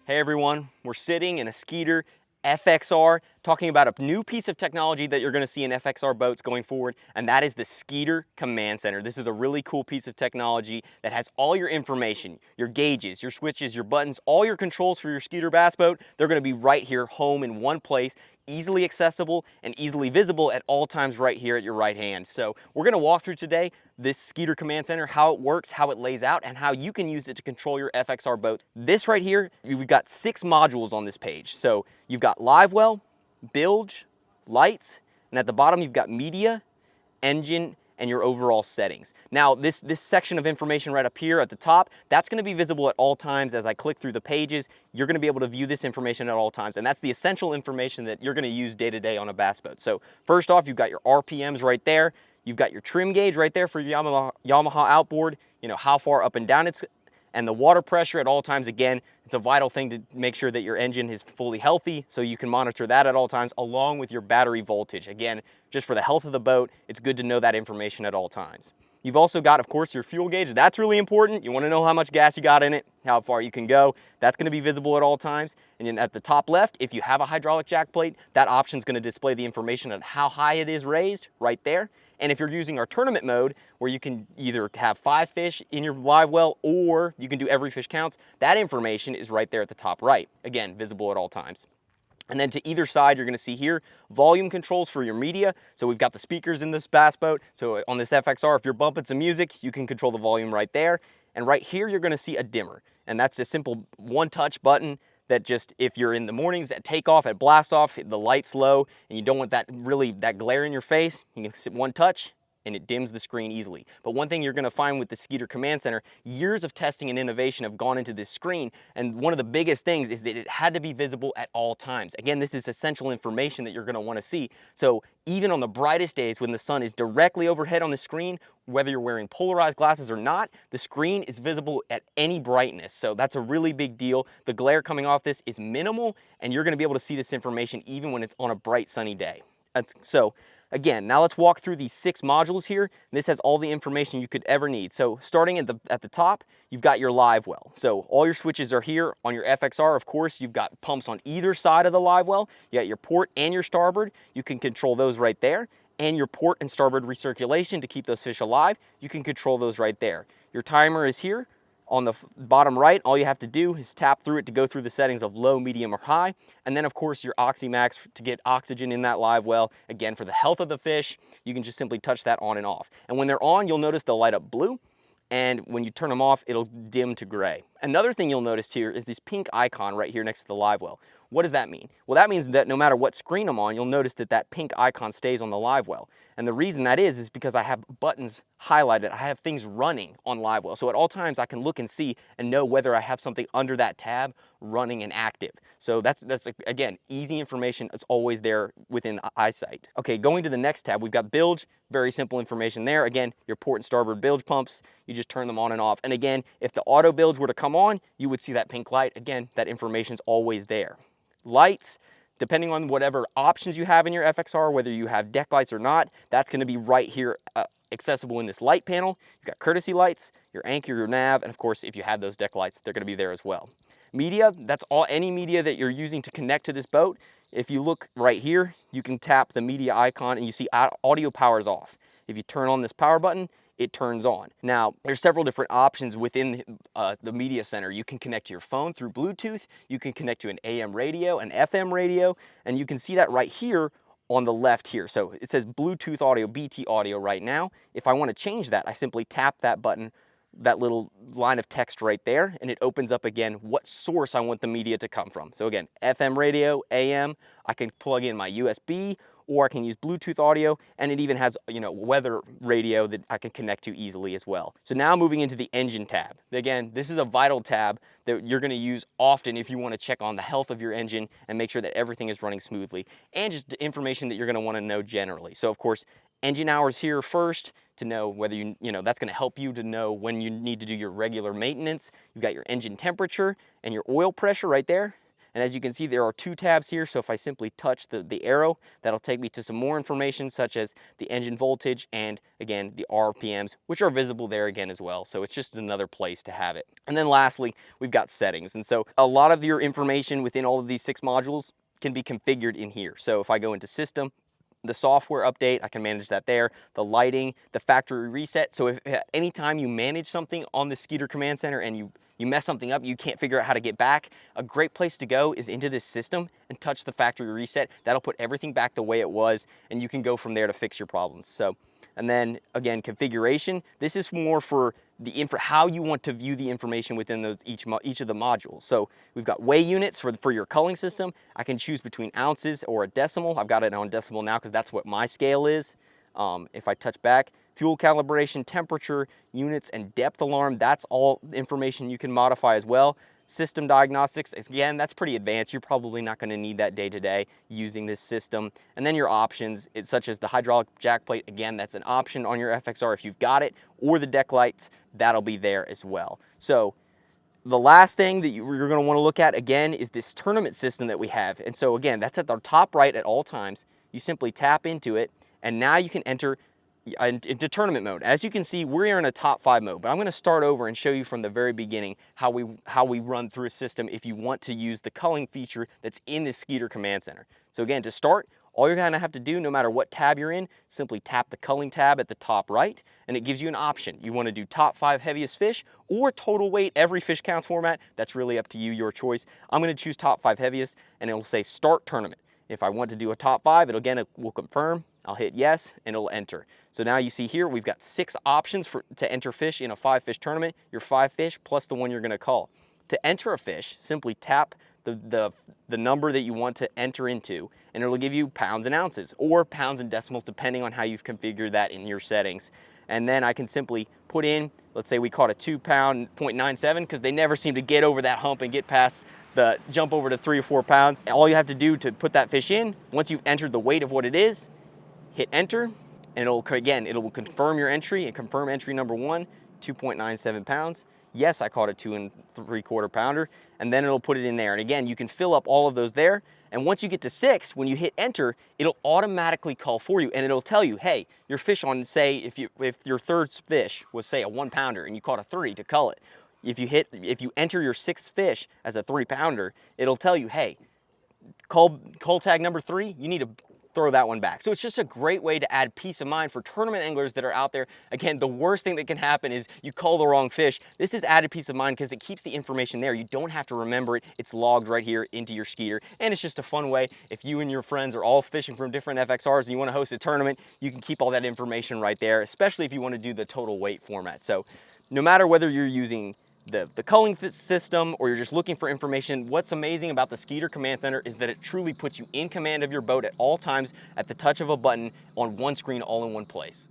Hey everyone, we're sitting in a Skeeter FXR talking about a new piece of technology that you're going to see in FXR boats going forward, and that is the Skeeter Command Center. This is a really cool piece of technology that has all your information, your gauges, your switches, your buttons, all your controls for your Skeeter bass boat. They're going to be right here, home in one place, easily accessible and easily visible at all times right here at your right hand. So we're going to walk through today this Skeeter Command Center, how it works, how it lays out, and how you can use it to control your FXR boats. This right here, we've got 6 modules on this page. So you've got live well, bilge, lights, and at the bottom you've got media, engine, and your overall settings. Now this section of information right up here at the top, that's going to be visible at all times. As I click through the pages, you're going to be able to view this information at all times, and that's the essential information that you're going to use day to day on a bass boat. So first off, you've got your RPMs right there. You've got your trim gauge right there for your Yamaha outboard, you know, how far up and down it's, and the water pressure at all times. Again, it's a vital thing to make sure that your engine is fully healthy, so you can monitor that at all times, along with your battery voltage. Again, just for the health of the boat, it's good to know that information at all times. You've also got, of course, your fuel gauge. That's really important. You want to know how much gas you got in it, how far you can go. That's going to be visible at all times. And then at the top left, if you have a hydraulic jack plate, that option is going to display the information on how high it is raised right there. And if you're using our tournament mode, where you can either have 5 fish in your live well, or you can do every fish counts, that information is right there at the top right. Again, visible at all times. And then to either side, you're going to see here volume controls for your media. So we've got the speakers in this bass boat. So on this FXR, if you're bumping some music, you can control the volume right there. And right here, you're going to see a dimmer. And that's a simple one-touch button that just, if you're in the mornings at takeoff, at blast off, the light's low, and you don't want that glare in your face, you can sit one touch, and it dims the screen easily. But one thing you're going to find with the Skeeter Command Center, years of testing and innovation have gone into this screen, and one of the biggest things is that it had to be visible at all times. Again, this is essential information that you're going to want to see. So even on the brightest days when the sun is directly overhead on the screen, whether you're wearing polarized glasses or not, the screen is visible at any brightness. So that's a really big deal. The glare coming off this is minimal, and you're going to be able to see this information even when it's on a bright sunny day. So again, now let's walk through these 6 modules here. This has all the information you could ever need. So starting at the top, you've got your live well. So all your switches are here on your FXR. Of course, you've got pumps on either side of the live well. You got your port and your starboard. You can control those right there. And your port and starboard recirculation to keep those fish alive, you can control those right there. Your timer is here. On the bottom right, all you have to do is tap through it to go through the settings of low, medium, or high. And then, of course, your OxyMax to get oxygen in that live well. Again, for the health of the fish, you can just simply touch that on and off. And when they're on, you'll notice they'll light up blue. And when you turn them off, it'll dim to gray. Another thing you'll notice here is this pink icon right here next to the live well. What does that mean? Well, that means that no matter what screen I'm on, you'll notice that that pink icon stays on the live well. And the reason that is because I have buttons highlighted. I have things running on live well. So at all times I can look and see and know whether I have something under that tab running and active. So that's again, easy information. It's always there within eyesight. Okay, going to the next tab, we've got bilge. Very simple information there. Again, your port and starboard bilge pumps, you just turn them on and off. And again, if the auto bilge were to come on, you would see that pink light. Again, that information's always there. Lights, depending on whatever options you have in your FXR, whether you have deck lights or not, that's going to be right here accessible in this light panel. You've got courtesy lights, your anchor, your nav, and of course, if you have those deck lights, they're going to be there as well. Media, that's any media that you're using to connect to this boat. If you look right here, you can tap the media icon and you see audio power is off. If you turn on this power button, it turns on. Now, there's several different options within the media center. You can connect to your phone through Bluetooth. You can connect to an AM radio, an FM radio, and you can see that right here on the left here. So it says Bluetooth audio, BT audio right now. If I want to change that, I simply tap that button, that little line of text right there, and it opens up again what source I want the media to come from. So again, FM radio, AM, I can plug in my USB, or I can use Bluetooth audio, and it even has, you know, weather radio that I can connect to easily as well. So now moving into the engine tab. Again, this is a vital tab that you're going to use often if you want to check on the health of your engine and make sure that everything is running smoothly, and just information that you're going to want to know generally. So of course, engine hours here first to know whether you know, that's going to help you to know when you need to do your regular maintenance. You've got your engine temperature and your oil pressure right there. And as you can see, there are 2 tabs here. So if I simply touch the arrow, that'll take me to some more information, such as the engine voltage and, again, the RPMs, which are visible there again as well. So it's just another place to have it. And then lastly, we've got settings. And so a lot of your information within all of these 6 modules can be configured in here. So if I go into System, the software update, I can manage that there. The lighting, the factory reset. So if anytime you manage something on the Skeeter Command Center and you mess something up, you can't figure out how to get back, a great place to go is into this system and touch the factory reset. That'll put everything back the way it was, and you can go from there to fix your problems. So, and then again, configuration. This is more for how you want to view the information within those each of the modules. So we've got weigh units for your culling system. I can choose between ounces or a decimal. I've got it on decimal now because that's what my scale is. If I touch back, fuel calibration, temperature, units, and depth alarm, that's all information you can modify as well. System diagnostics, again, that's pretty advanced. You're probably not going to need that day to day using this system. And then your options, such as the hydraulic jack plate, again, that's an option on your FXR if you've got it, or the deck lights, that'll be there as well. So the last thing that you're going to want to look at, again, is this tournament system that we have. And so again, that's at the top right at all times. You simply tap into it, and now you can enter into tournament mode. As you can see, we're in a top 5 mode, but I'm going to start over and show you from the very beginning how we run through a system if you want to use the culling feature that's in the Skeeter Command Center. So again, to start, all you're going to have to do, no matter what tab you're in, simply tap the culling tab at the top right, and it gives you an option. You want to do top 5 heaviest fish or total weight, every fish counts format. That's really up to you, your choice. I'm going to choose top 5 heaviest, and it will say start tournament. If I want to do a top 5, it will confirm. I'll hit yes, and it'll enter. So now you see here, we've got 6 options to enter fish in a 5-fish tournament. Your 5 fish plus the one you're going to call. To enter a fish, simply tap the number that you want to enter into, and it'll give you pounds and ounces, or pounds and decimals, depending on how you've configured that in your settings. And then I can simply put in, let's say we caught a 2 pound 0.97, because they never seem to get over that hump and get past the jump over to 3 or 4 pounds. And all you have to do to put that fish in, once you've entered the weight of what it is, hit enter, and it'll confirm your entry and confirm entry number 1, 2.97 pounds. Yes, I caught a 2 3/4 pounder, and then it'll put it in there. And again, you can fill up all of those there. And once you get to 6, when you hit enter, it'll automatically cull for you, and it'll tell you, hey, your fish on, say, if your third fish was, say, a 1 pounder and you caught a 3 to cull it. If you enter your 6th fish as a 3 pounder, it'll tell you, hey, cull tag number 3, you need to throw that one back. So it's just a great way to add peace of mind for tournament anglers that are out there. Again, the worst thing that can happen is you cull the wrong fish. This is added peace of mind because it keeps the information there. You don't have to remember it. It's logged right here into your Skeeter. And it's just a fun way. If you and your friends are all fishing from different FXRs and you want to host a tournament, you can keep all that information right there, especially if you want to do the total weight format. So no matter whether you're using the culling system or you're just looking for information, what's amazing about the Skeeter Command Center is that it truly puts you in command of your boat at all times at the touch of a button on one screen, all in one place.